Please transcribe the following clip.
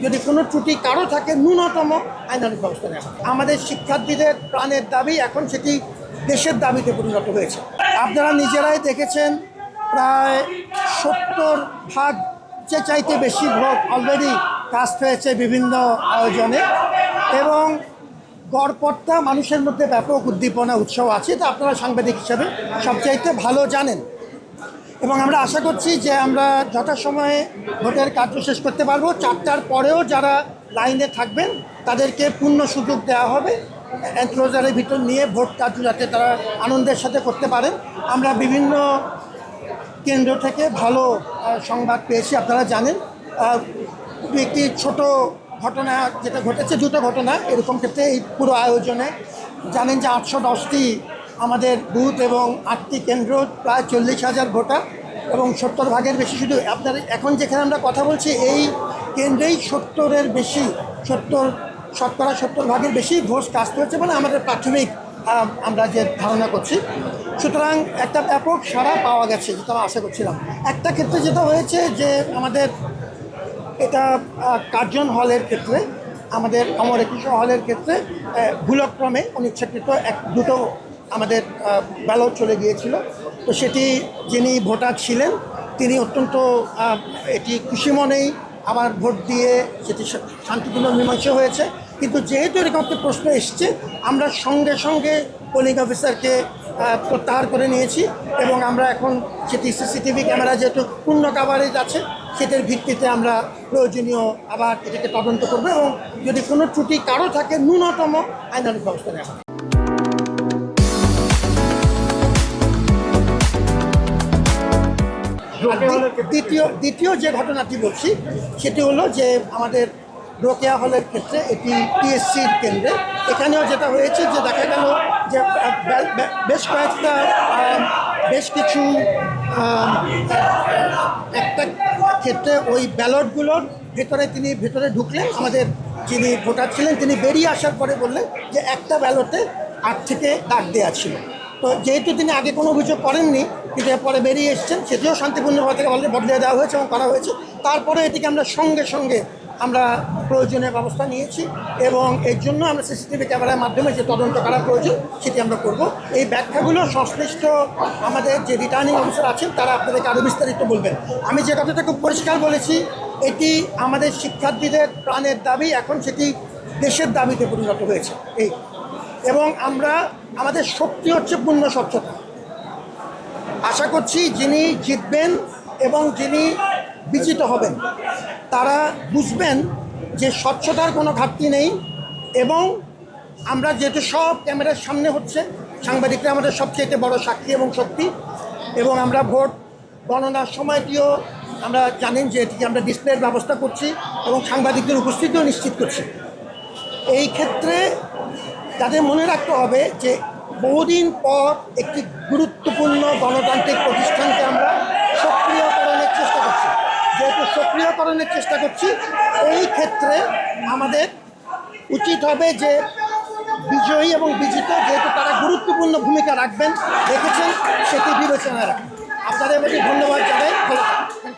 যদি কোনো ত্রুটি কারো থাকে ন্যূনতম আইনানুগ ব্যবস্থা নেওয়া। আমাদের শিক্ষার্থীদের প্রাণের দাবি এখন সেটি দেশের দাবিতে পরিণত হয়েছে। আপনারা নিজেরাই দেখেছেন প্রায় 70 ভাগ চাইতে বেশি ভোট অলরেডি কাস্ট হয়েছে বিভিন্ন আয়োজনে এবং গড়পড়তা মানুষের মধ্যে ব্যাপক উদ্দীপনা উৎসাহ আছে। তা আপনারা সাংবাদিক হিসাবে সবচাইতে ভালো জানেন এবং আমরা আশা করছি যে আমরা যথাসময়ে ভোটের কার্য শেষ করতে পারবো। 4টার পরেও যারা লাইনে থাকবেন তাদেরকে পূর্ণ সুযোগ দেওয়া হবে এনক্লোজারের ভিতর নিয়ে ভোট কার্য যাতে তারা আনন্দের সাথে করতে পারেন। আমরা বিভিন্ন কেন্দ্র থেকে ভালো সংবাদ পেয়েছি। আপনারা জানেন একটি ছোট ঘটনা যেটা ঘটেছে, দুটো ঘটনা এরকম ক্ষেত্রে এই পুরো আয়োজনে জানেন যে 810টি আমাদের বুথ এবং 8টি কেন্দ্র, প্রায় 40,000 ভোটার এবং 70 ভাগের বেশি। শুধু আপনার এখন যেখানে আমরা কথা বলছি এই কেন্দ্রেই 70-এর বেশি, শতকরা 70 ভাগের বেশি ভোট কাস্ট হয়েছে বলে আমাদের প্রাথমিক আমরা যে ধারণা করছি। সুতরাং একটা ব্যাপক সাড়া পাওয়া গেছে যেটা আমরা আশা করছিলাম। একটা ক্ষেত্রে যেটা হয়েছে যে আমাদের এটা কার্জন হলের ক্ষেত্রে, আমাদের অমর একুশে হলের ক্ষেত্রে ভুলক্রমে অনিচ্ছাকৃত দুটো আমাদের ব্যালট চলে গিয়েছিল। তো সেটি যিনি ভোটার ছিলেন তিনি অত্যন্ত এটি খুশি মনেই আবার ভোট দিয়ে সেটি শান্তিপূর্ণ মীমাংসা হয়েছে। কিন্তু যেহেতু এরকম একটা প্রশ্ন এসছে আমরা সঙ্গে সঙ্গে পোলিং অফিসারকে প্রত্যাহার করে নিয়েছি এবং আমরা এখন সেটি সিসিটিভি ক্যামেরা যেহেতু পূর্ণ কাভারেজ আছে সেটার ভিত্তিতে আমরা প্রয়োজনীয় আবার এটাকে তদন্ত করবো এবং যদি কোনো ত্রুটি কারো থাকে ন্যূনতম আইনানুগ ব্যবস্থা নেওয়া হবে। দ্বিতীয় যে ঘটনাটি বলছি সেটি হলো যে আমাদের রোকেয়া হলের ক্ষেত্রে এটি টিএসসির কেন্দ্রে। এখানেও যেটা হয়েছে যে দেখা গেল যে বেশ কিছু একটা ক্ষেত্রে ওই ব্যালটগুলোর তিনি ভেতরে ঢুকলেন, আমাদের যিনি ভোটার ছিলেন তিনি বেরিয়ে আসার পরে বললেন যে একটা ব্যালটে 8 থেকে দাগ দেওয়া ছিল। তো যেহেতু তিনি আগে কোনো অভিযোগ করেননি কিন্তু এরপরে বেরিয়ে এসছেন, সেটিও শান্তিপূর্ণভাবে থেকে অলরেডি বদলে দেওয়া হয়েছে এবং করা হয়েছে। তারপরে এটিকে আমরা সঙ্গে সঙ্গে আমরা প্রয়োজনীয় ব্যবস্থা নিয়েছি এবং এর জন্য আমরা সিসিটিভি ক্যামেরার মাধ্যমে যে তদন্ত করা প্রয়োজন সেটি আমরা করব। এই ব্যাখ্যাগুলো সংশ্লিষ্ট আমাদের যে রিটার্নিং অফিসার আছেন তারা আপনাদেরকে আরও বিস্তারিত বলবেন। আমি যে কথাটা খুব পরিষ্কার বলেছি, এটি আমাদের শিক্ষার্থীদের প্রাণের দাবি এখন সেটি দেশের দাবিতে পরিণত হয়েছে এই এবং আমাদের শক্তি হচ্ছে পূর্ণ স্বচ্ছতা। আশা করছি যিনি জিতবেন এবং যিনি বিজিত হবেন তারা বুঝবেন যে স্বচ্ছতার কোনো ঘাটতি নেই এবং আমরা যেহেতু সব ক্যামেরার সামনে হচ্ছে, সাংবাদিকরা আমাদের সবচেয়ে বড় সাক্ষী এবং শক্তি এবং আমরা ভোট গণনার সময়টিও আমরা জানেন যে এটিকে আমরা ডিসপ্লের ব্যবস্থা করছি এবং সাংবাদিকদের উপস্থিতিও নিশ্চিত করছি। এই ক্ষেত্রে তাদের মনে রাখতে হবে যে বহুদিন পর একটি গুরুত্বপূর্ণ গণতান্ত্রিক প্রতিষ্ঠানকে আমরা সক্রিয়করণের চেষ্টা করছি। যেহেতু সক্রিয়করণের চেষ্টা করছি এই ক্ষেত্রে আমাদের উচিত হবে যে বিজয়ী এবং বিজিত যেহেতু তারা গুরুত্বপূর্ণ ভূমিকা রেখেছেন সেটি বিবেচনায় রাখেন। আপনাদের প্রতি ধন্যবাদ জানাই। ভালো থাকবেন।